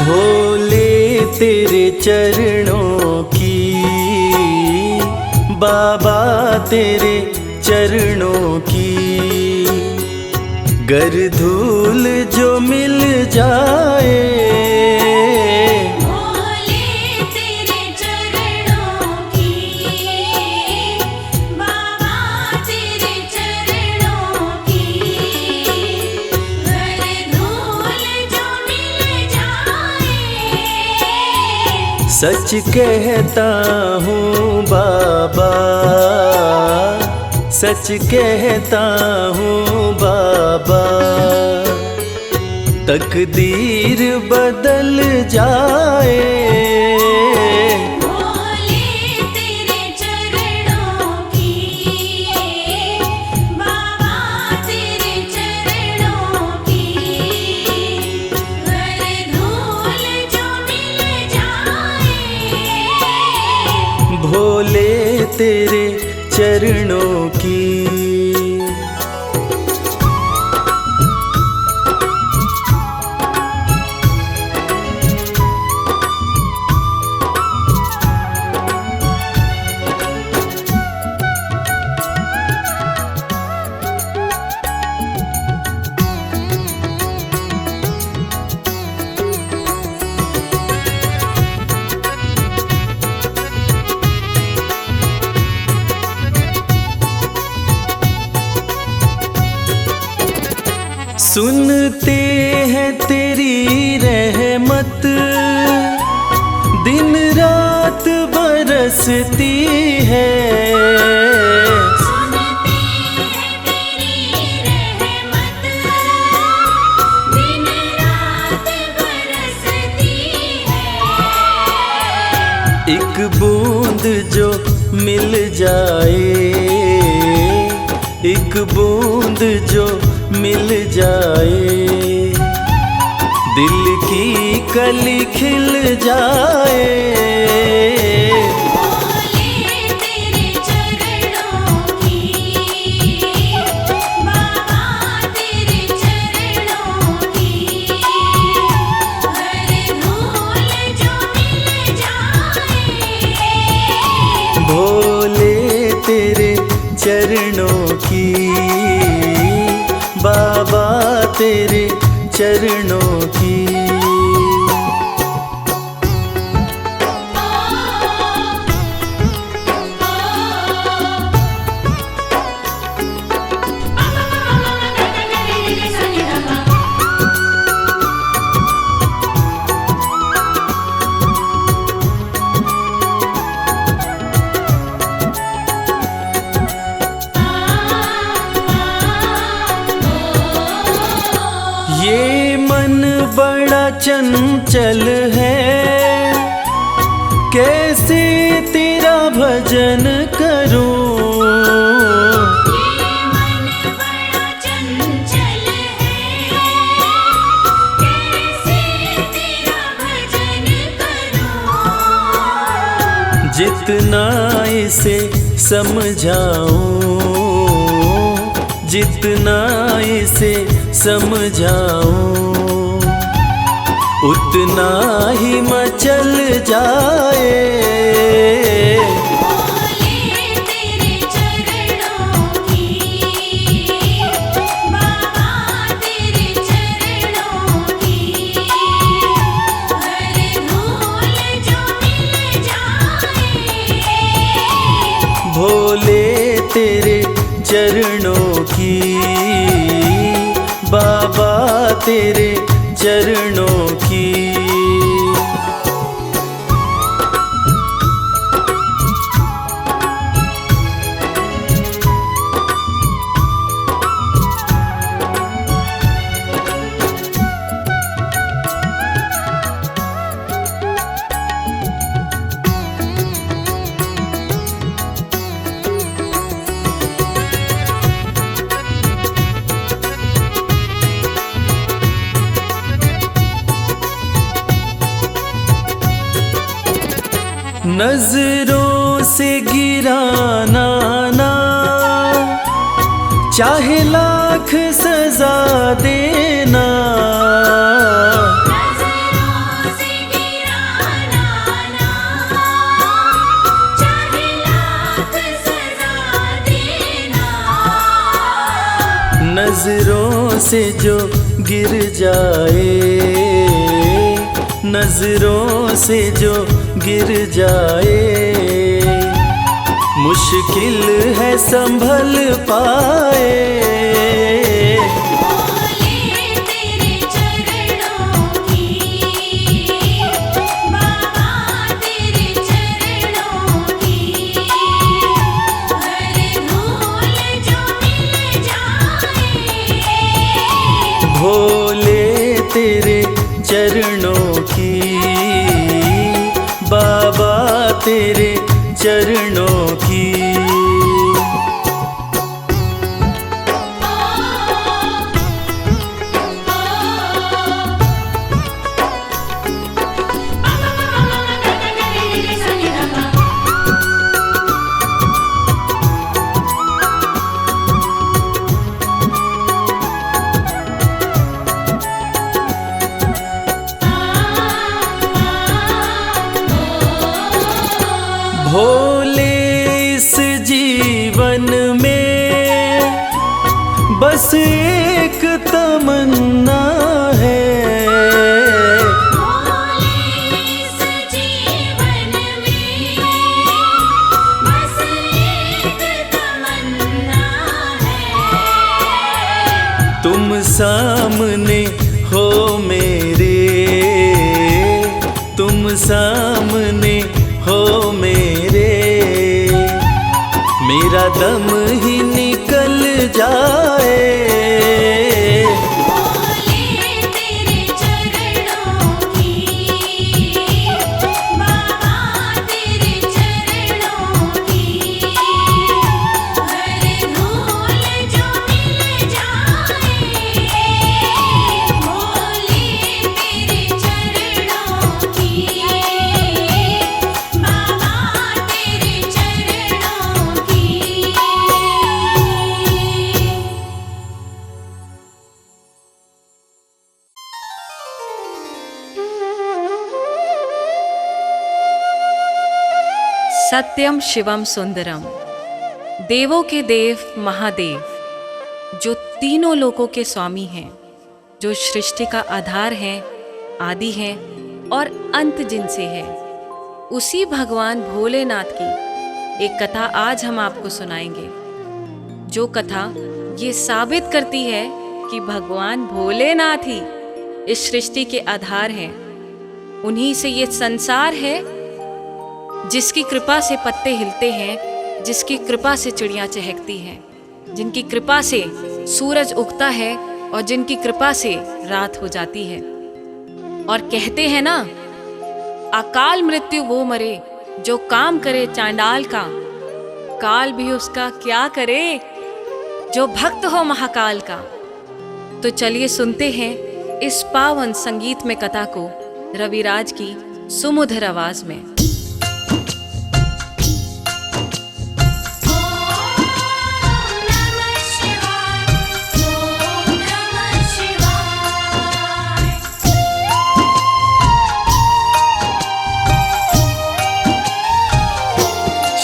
भोले तेरे चरणों की, बाबा तेरे चरणों की, गर धूल जो मिल जाए। भोले तेरे चरणों की, बाबा तेरे चरणों की, गर धूल जो मिल जाए। सच कहता हूँ बाबा, सच कहता हूँ बाबा, तकदीर बदल जाए। भोले तेरे चरणों की, बाबा तेरे चरणों की, गर धूल जो मिल जाए। भोले तेरे चरणों की। सुनते हैं तेरी रहमत, दिन रात बरसती है। सुनते हैं तेरी रहमत, दिन रात बरसती है। एक बूंद जो मिल जाए, एक बूंद जो मिल जाए, दिल की कली खिल जाए। भोले तेरे चरणों की, बाबा तेरे चरणों की, गर धूल जो मिल जाए। भोले तेरे चरणों की, बाबा तेरे चरणों की। ये मन बड़ा चंचल है, कैसे तेरा भजन करूं। ये मन बड़ा चंचल है, कैसे तेरा भजन करूं। जितना इसे समझाऊं, जितना इसे समझाऊं, उतना ही मचल जाए। भोले तेरे चरणों की, बाबा तेरे चरणों की, गर धूल जो मिल जाए। भोले तेरे चरणों की, बाबा तेरे चरणों की। नजरों से गिराना ना, चाहे लाख सजा देना। नजरों से नजरों से जो गिर जाए, नजरों से जो गिर जाए, मुश्किल है संभल पाए। भोले तेरे चरणों की, बाबा तेरे चरणों की, हर धूल जो मिल जाए। भोले तेरे चरणों की, बाबा तेरे चरणों की। भोले इस जीवन में बस एक तमन्ना है, भोले इस जीवन में बस एक तमन्ना है। तुम सामने हो मेरे, तुम सामने हो मेरे, मेरा दम ही निकल जाए। भोले तेरे चरणों की, बाबा तेरे चरणों की, हर धूल जो मिल जाए। भोले तेरे चरणों की, बाबा तेरे चरणों की। सत्यम शिवम सुंदरम, देवों के देव महादेव, जो तीनों लोकों के स्वामी हैं, जो सृष्टि का आधार हैं, आदि हैं और अंत जिनसे है, उसी भगवान भोलेनाथ की एक कथा आज हम आपको सुनाएंगे। जो कथा ये साबित करती है कि भगवान भोलेनाथ ही इस सृष्टि के आधार हैं। उन्हीं से ये संसार है, जिसकी कृपा से पत्ते हिलते हैं, जिसकी कृपा से चिड़ियाँ चहकती हैं, जिनकी कृपा से सूरज उगता है और जिनकी कृपा से रात हो जाती है। और कहते हैं ना, अकाल मृत्यु वो मरे जो काम करे चांडाल का, काल भी उसका क्या करे जो भक्त हो महाकाल का। तो चलिए सुनते हैं इस पावन संगीत में कथा को रविराज की सुमधुर आवाज में।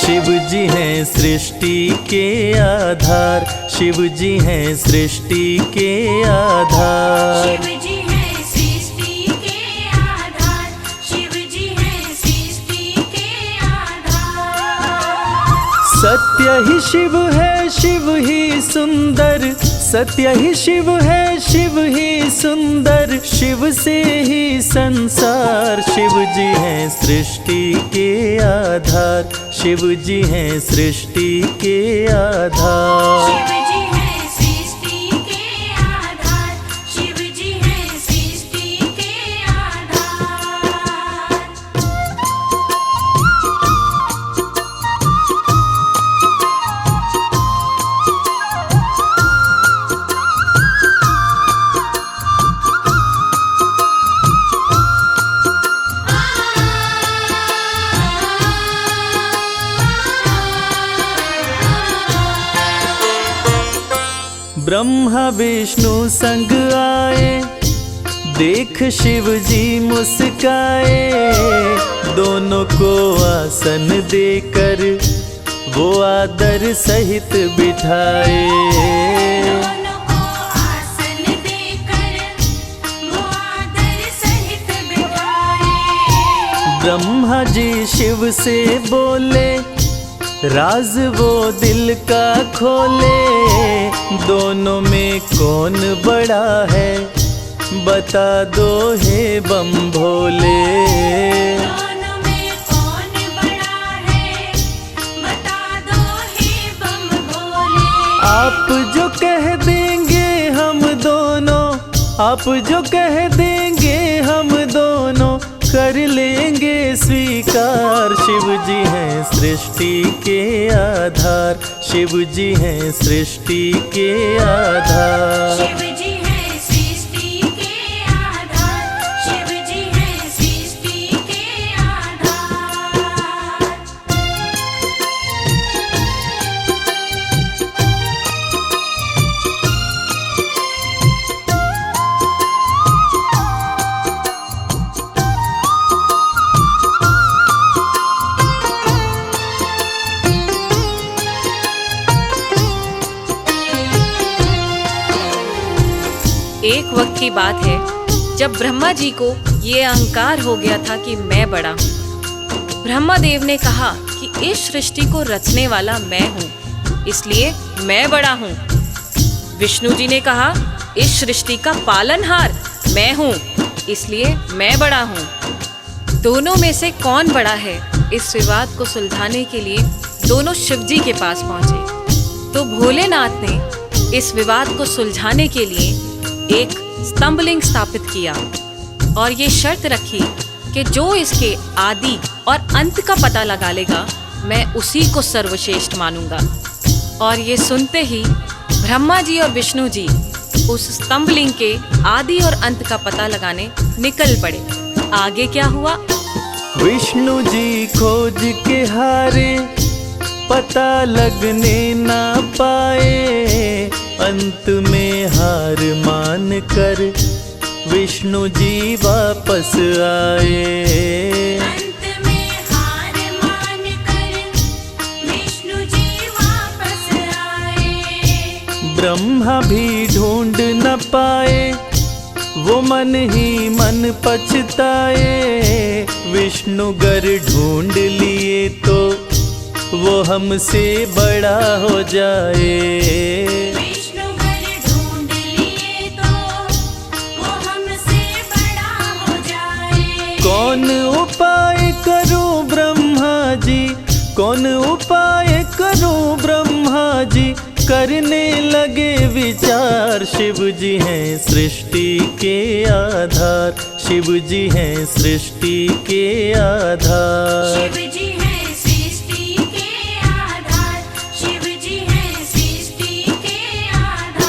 शिव जी हैं सृष्टि के आधार, शिव जी हैं सृष्टि के आधार। शिव जी है सृष्टि के आधार, शिव जी है सृष्टि के आधार। सत्य ही शिव है, शिव ही सुंदर, सत्य ही शिव है, शिव ही सुंदर, शिव से ही संसार। शिव जी हैं सृष्टि के आधार, शिव जी हैं सृष्टि के आधार। शिव जी है सृष्टि के आधार, शिव जी है सृष्टि के आधार। ब्रह्मा विष्णु संग आए, देख शिव जी मुस्काए, दोनों को आसन देकर वो आदर सहित बिठाए। दोनों को ब्रह्मा जी शिव से बोले, राज वो दिल का खोले। दोनों में कौन बड़ा है, बता दो हे बम भोले। दोनों में कौन बड़ा है, बता दो हे बम भोले। आप जो कह देंगे हम दोनों, आप जो कह देंगे हम दोनों, कर लेंगे स्वीकार। शिव जी हैं सृष्टि के आधार, शिव जी हैं सृष्टि के आधार। शिव जी है सृष्टि के आधार, शिव जी है सृष्टि के आधार। एक वक्त की बात है जब ब्रह्मा जी को ये अहंकार हो गया था कि मैं बड़ा हूँ। ब्रह्मा देव ने कहा कि इस सृष्टि को रचने वाला मैं हूँ, इसलिए मैं बड़ा हूँ। विष्णु जी ने कहा इस सृष्टि का पालनहार मैं हूँ, इसलिए मैं बड़ा हूँ। दोनों में से कौन बड़ा है, इस विवाद को सुलझाने के लिए दोनों शिव जी के पास पहुंचे। तो भोलेनाथ ने इस विवाद को सुलझाने के लिए एक स्तंभलिंग स्थापित किया और ये शर्त रखी कि जो इसके आदि और अंत का पता लगा लेगा, मैं उसी को सर्वश्रेष्ठ मानूंगा। और ये सुनते ही ब्रह्मा जी और विष्णु जी उस स्तंभलिंग के आदि और अंत का पता लगाने निकल पड़े। आगे क्या हुआ? विष्णु जी खोज के हारे, पता लगने ना पाए। अंत में हार मान कर विष्णु जी वापस आए। अंत में हार मान कर विष्णु जी वापस आए। ब्रह्मा भी ढूंढ न पाए, वो मन ही मन पछताए। विष्णु गर ढूंढ लिए तो वो हमसे बड़ा हो जाए। विष्णु घर ढूंढ लिए तो वो हमसे बड़ा हो जाए। कौन उपाय करूं ब्रह्मा जी, कौन उपाय करूं ब्रह्मा जी, करने लगे विचार। शिव जी हैं सृष्टि के आधार, शिव जी हैं सृष्टि के आधार। शिव जी है सृष्टि के आधार, शिव जी है सृष्टि के आधार।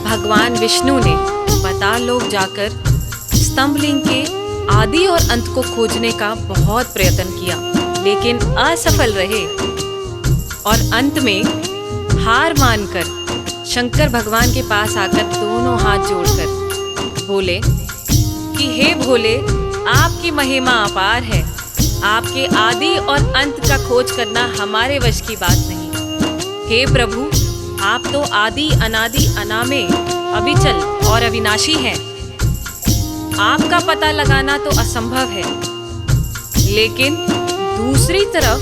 भगवान विष्णु ने पाताल लोक जाकर स्तंभलिंग के आदि और अंत को खोजने का बहुत प्रयत्न किया, लेकिन असफल रहे। और अंत में हार मानकर शंकर भगवान के पास आकर दोनों हाथ जोड़कर बोले कि हे भोले, आपकी महिमा अपार है, आपके आदि और अंत का खोज करना हमारे वश की बात नहीं। हे प्रभु, आप तो आदि अनादि अनामे, अविचल और अविनाशी हैं। आपका पता लगाना तो असंभव है। लेकिन दूसरी तरफ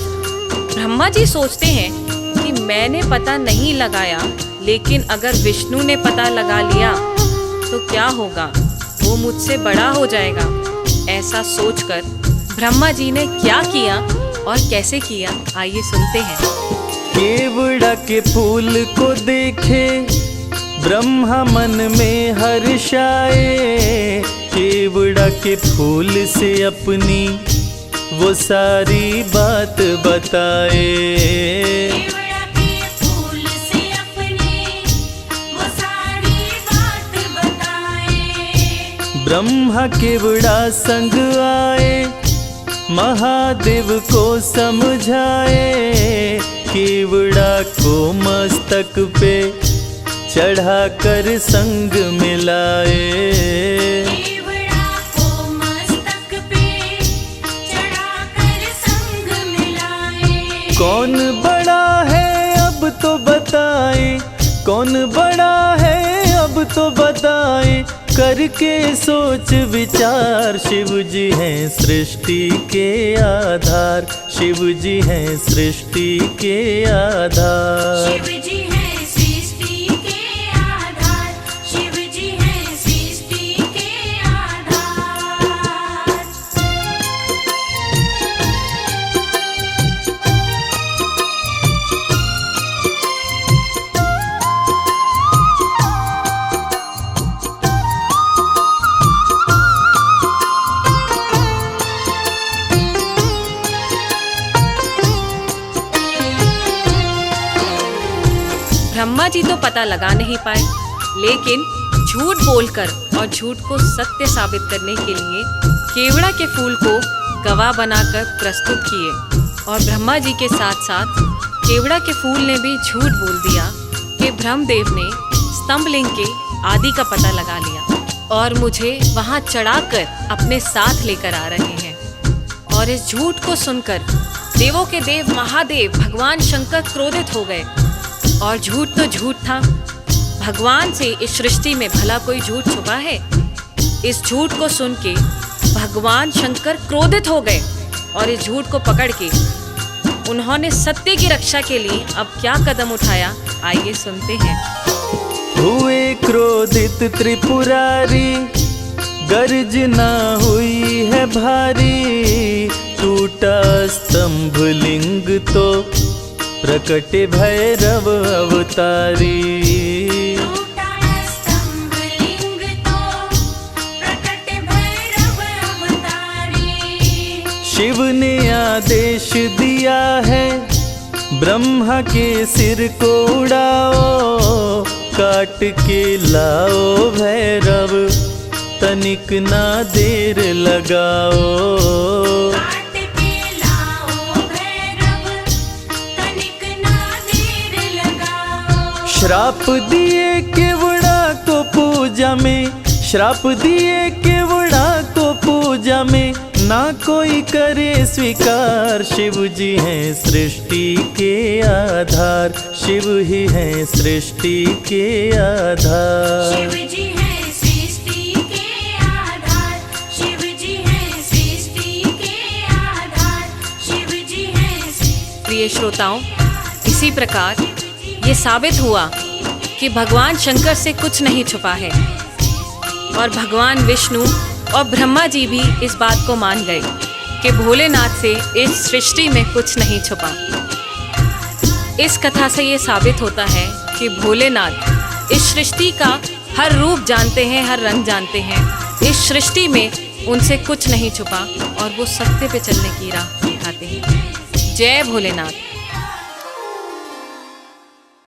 ब्रह्मा जी सोचते हैं कि मैंने पता नहीं लगाया, लेकिन अगर विष्णु ने पता लगा लिया तो क्या होगा, वो मुझसे बड़ा हो जाएगा। ऐसा सोचकर ब्रह्मा जी ने क्या किया और कैसे किया, आइए सुनते हैं। केवड़ा के फूल को देखे ब्रह्मा मन में हर्षाए। केवड़ा के फूल से अपनी वो सारी बात बताए। केवड़ा के फूल से अपने वो सारी बात बताए। ब्रह्मा केवड़ा संग आए, महादेव को समझाए। केवड़ा को मस्तक पे चढ़ाकर संग मिलाए। केवड़ा को मस्तक पे चढ़ाकर संग मिलाए। कौन बड़ा है अब तो बताए, कौन बड़ा है अब तो बताए, करके सोच विचार। शिव जी हैं सृष्टि के आधार, शिव जी हैं सृष्टि के आधार। शिव जी है सृष्टि के आधार, शिव जी है सृष्टि के आधार। ब्रह्मा जी तो पता लगा नहीं पाए, लेकिन झूठ बोलकर और झूठ को सत्य साबित करने के लिए केवड़ा के फूल को गवाह बनाकर प्रस्तुत किए। और ब्रह्मा जी के साथ साथ केवड़ा के फूल ने भी झूठ बोल दिया कि ब्रह्मदेव ने स्तंभलिंग के आदि का पता लगा लिया और मुझे वहां चढ़ाकर अपने साथ लेकर आ रहे हैं। और इस झूठ को सुनकर देवों के देव महादेव भगवान शंकर क्रोधित हो गए। और झूठ तो झूठ था, भगवान से इस सृष्टि में भला कोई झूठ छुपा है? इस झूठ को सुन के भगवान शंकर क्रोधित हो गए और इस झूठ को पकड़ के उन्होंने सत्य की रक्षा के लिए अब क्या कदम उठाया, आइए सुनते हैं। हुए क्रोधित त्रिपुरारी, गर्जना हुई है भारी, टूटा स्तंभ लिंग तो प्रकट भैरव अवतारी। टूटा स्तंभ लिंग तो प्रकट भैरव अवतारी। शिव ने आदेश दिया है ब्रह्मा के सिर को उड़ाओ, काट के लाओ भैरव तनिक ना देर लगाओ। काट के लाओ भैरव तनिक ना देर लगाओ। श्राप दिए केवड़ा को पूजा में, श्राप दिए केवड़ा को पूजा में, ना कोई करे स्वीकार। शिव जी हैं सृष्टि के आधार, शिव ही हैं सृष्टि के आधार। शिव जी है सृष्टि के आधार, शिव जी है सृष्टि के आधार, शिव जी है। प्रिय श्रोताओं, इसी प्रकार ये साबित हुआ कि भगवान शंकर से कुछ नहीं छुपा है और भगवान विष्णु और ब्रह्मा जी भी इस बात को मान गए कि भोलेनाथ से इस सृष्टि में कुछ नहीं छुपा। इस कथा से ये साबित होता है कि भोलेनाथ इस सृष्टि का हर रूप जानते हैं, हर रंग जानते हैं। इस सृष्टि में उनसे कुछ नहीं छुपा और वो सत्य पे चलने की राह दिखाते हैं। जय भोलेनाथ।